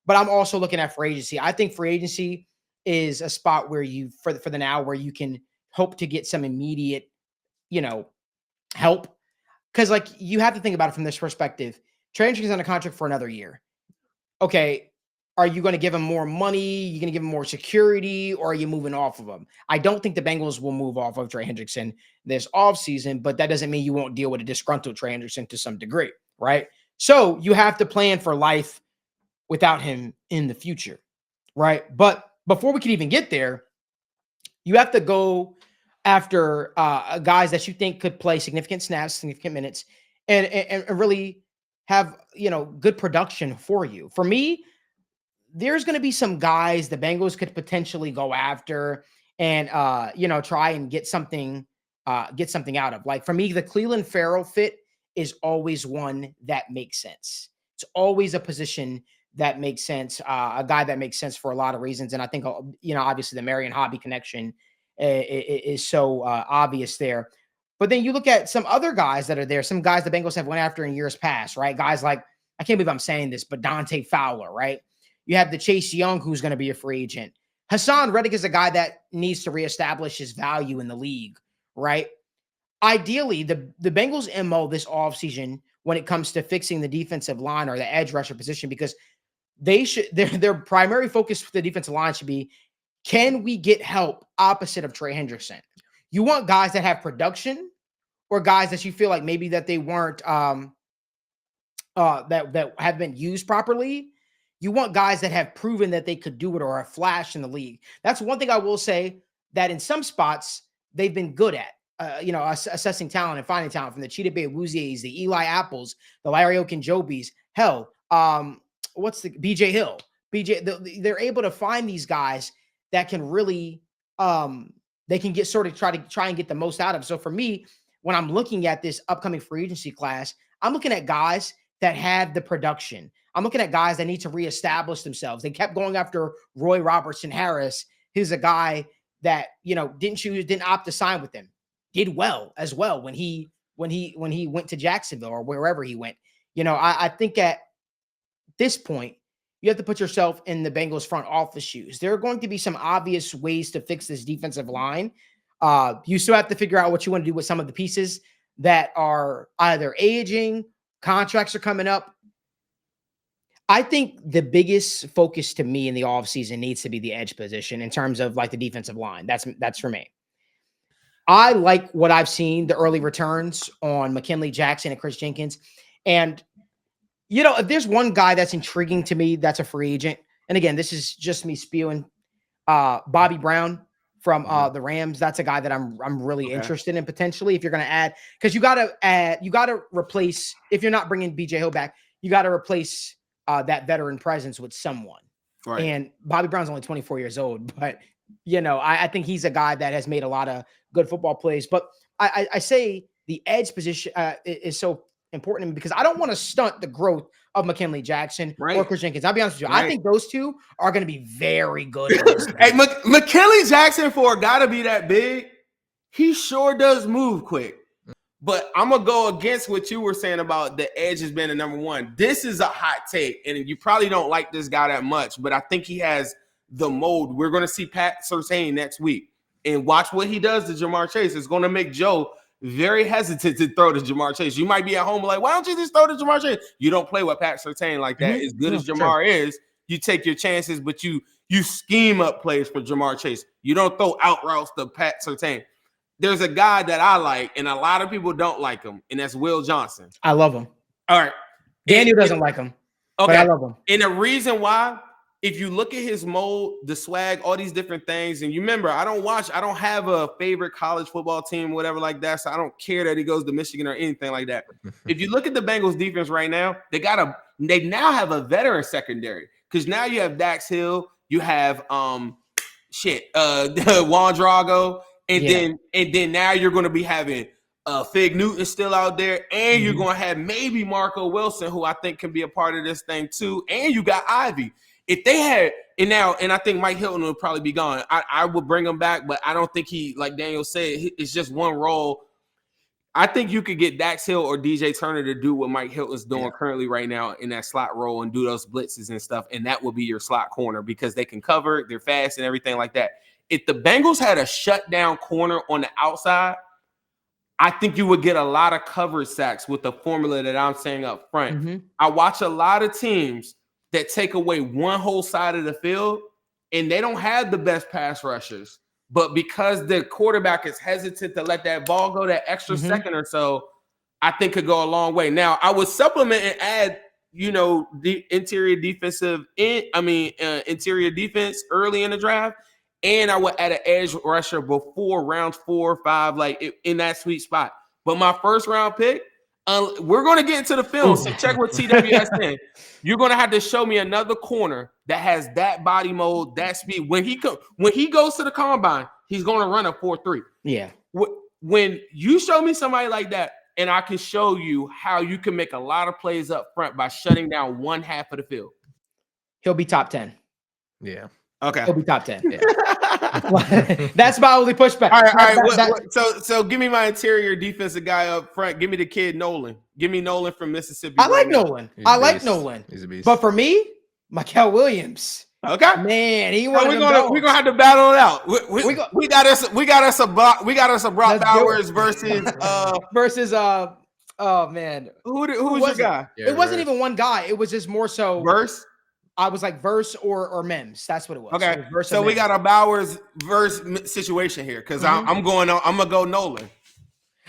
but I'm also looking at free agency. I think free agency is a spot where you, for the now, where you can hope to get some immediate, help. Because like you have to think about it from this perspective. Trey Hendrickson's on a contract for another year. Okay, are you going to give him more money? You going to give him more security, or are you moving off of him? I don't think the Bengals will move off of Trey Hendrickson this offseason, but that doesn't mean you won't deal with a disgruntled Trey Hendrickson to some degree, right? So you have to plan for life without him in the future, right? But before we can even get there, you have to go after guys that you think could play significant snaps, significant minutes, and really have good production for you. For me, there's going to be some guys the Bengals could potentially go after and try and get something out of. Like for me, the Cleveland Farrell fit is always one that makes sense. It's always a position that makes sense, a guy that makes sense for a lot of reasons. And I think, obviously the Marion Hobby connection is so obvious there. But then you look at some other guys that are there, some guys the Bengals have went after in years past, right? Guys like, I can't believe I'm saying this, but Dante Fowler, right? You have the Chase Young, who's going to be a free agent. Hassan Reddick is a guy that needs to reestablish his value in the league, right? Ideally, the Bengals' MO this offseason when it comes to fixing the defensive line or the edge rusher position, because their primary focus for the defensive line should be, can we get help opposite of Trey Hendrickson? You want guys that have production, or guys that you feel like maybe that they weren't that have been used properly. You want guys that have proven that they could do it or a flash in the league. That's one thing I will say, that in some spots they've been good at, assessing talent and finding talent, from the Cheetah Bay Awuzies, the Eli Apples, the Larry Okunjobis. Hell, what's the BJ Hill? They're able to find these guys that can really, they can get try and get the most out of. So for me, when I'm looking at this upcoming free agency class, I'm looking at guys that have the production. I'm looking at guys that need to reestablish themselves. They kept going after Roy Robertson Harris. He's a guy that, didn't opt to sign with them. Did well as well when he went to Jacksonville or wherever he went. I think at this point, you have to put yourself in the Bengals front office shoes. There are going to be some obvious ways to fix this defensive line. You still have to figure out what you want to do with some of the pieces that are either aging, contracts are coming up. I think the biggest focus to me in the offseason needs to be the edge position in terms of like the defensive line. That's for me. I like what I've seen, the early returns on McKinley Jackson and Chris Jenkins. And, if there's one guy that's intriguing to me, that's a free agent. And again, this is just me spewing. Bobby Brown from the Rams. That's a guy that I'm really interested in potentially, if you're going to add, because you got to replace, if you're not bringing BJ Hill back, you got to replace that veteran presence with someone. Right. And Bobby Brown's only 24 years old, but I think he's a guy that has made a lot of good football plays. But I say the edge position is so important because I don't want to stunt the growth of McKinley Jackson or Chris Jenkins. I'll be honest with you. I think those two are going to be very good. Hey, McKinley Jackson, for a guy to be that big, he sure does move quick. But I'm going to go against what you were saying about the edge has been the number one. This is a hot take, and you probably don't like this guy that much, but I think he has the mold. We're going to see Pat Surtain next week, and watch what he does to Jamar Chase. It's going to make Joe very hesitant to throw to Jamar Chase. You might be at home like, why don't you just throw to Jamar Chase? You don't play with Pat Surtain like that. As good as Jamar is, you take your chances, but you scheme up plays for Jamar Chase. You don't throw out routes to Pat Surtain. There's a guy that I like, and a lot of people don't like him, and that's Will Johnson. I love him. All right. Daniel doesn't like him. Okay. But I love him. And the reason why, if you look at his mold, the swag, all these different things, and you remember, I don't have a favorite college football team, whatever like that, so I don't care that he goes to Michigan or anything like that. If you look at the Bengals defense right now, they now have a veteran secondary, because now you have Dax Hill, you have Juan Drago, and then now you're going to be having Fig Newton still out there, and you're going to have maybe Marco Wilson, who I think can be a part of this thing too, and you got Ivy. If they had, and I think Mike Hilton will probably be gone. I would bring him back, but I don't think he, like Daniel said, it's just one role. I think you could get Dax Hill or DJ Turner to do what Mike Hilton's doing currently right now in that slot role and do those blitzes and stuff, and that would be your slot corner because they can cover, they're fast and everything like that. If the Bengals had a shutdown corner on the outside, I think you would get a lot of coverage sacks with the formula that I'm saying up front. Mm-hmm. I watch a lot of teams that take away one whole side of the field, and they don't have the best pass rushers. But because the quarterback is hesitant to let that ball go that extra second or so, I think could go a long way. Now, I would supplement and add, the interior defense early in the draft, and I would add an edge rusher before rounds 4 or 5, like in that sweet spot. But my first round pick, we're going to get into the film, so check what TWS saying. You're going to have to show me another corner that has that body mode, that speed. When he goes to the combine, he's going to run a 4.3. Yeah. When you show me somebody like that, and I can show you how you can make a lot of plays up front by shutting down one half of the field, he'll be top 10. Yeah. Okay. He'll be top 10. Yeah. That's my only pushback. All right. So give me my interior defensive guy up front. Give me the kid Nolan. Give me Nolan from Mississippi. I like Nolan. He's a beast. But for me, Mikael Williams. Okay, man, we're gonna have to battle it out. We got us a Brock Bowers versus oh man, who's your guy? Yeah, it wasn't even one guy. It was just more so verse. I was like verse or Mims. That's what it was. Okay, so we got a Bowers verse situation here because I'm gonna go Nolan.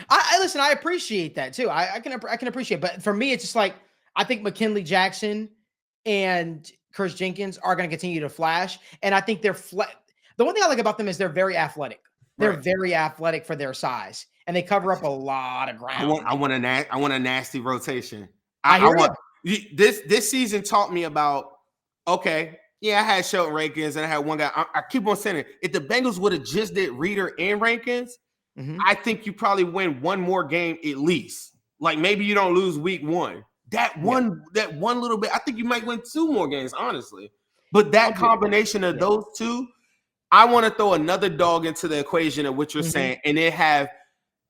I listen. I appreciate that too. I can appreciate, but for me, it's just like I think McKinley Jackson and Chris Jenkins are going to continue to flash, and I think they're the one thing I like about them is they're very athletic. They're very athletic for their size, and they cover up a lot of ground. I want a nasty rotation. This season taught me about. Okay, yeah, I had Shelton Rankins and I had one guy. I keep on saying it. If the Bengals would have just did Reader and Rankins, I think you probably win one more game at least. Like maybe you don't lose week 1. That one little bit, I think you might win 2 more games, honestly. But that combination of those two, I want to throw another dog into the equation of what you're saying, and then have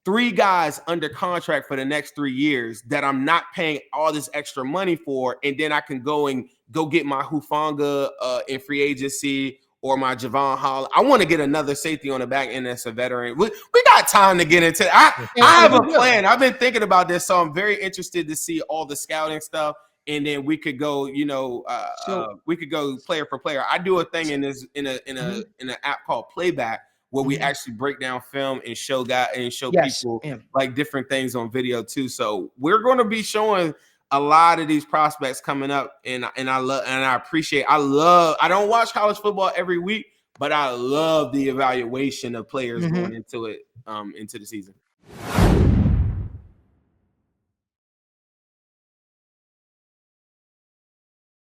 3 guys under contract for the next 3 years that I'm not paying all this extra money for, and then I can go get my Hufanga in free agency or my Javon Hall. I want to get another safety on the back end that's a veteran. We got time to get into it. I have a plan. I've been thinking about this, so I'm very interested to see all the scouting stuff, and then we could go, we could go player for player. I do a thing in an app called Playback, where we actually break down film and show people like different things on video too. So we're going to be showing a lot of these prospects coming up, and I appreciate. I don't watch college football every week, but I love the evaluation of players going into it into the season.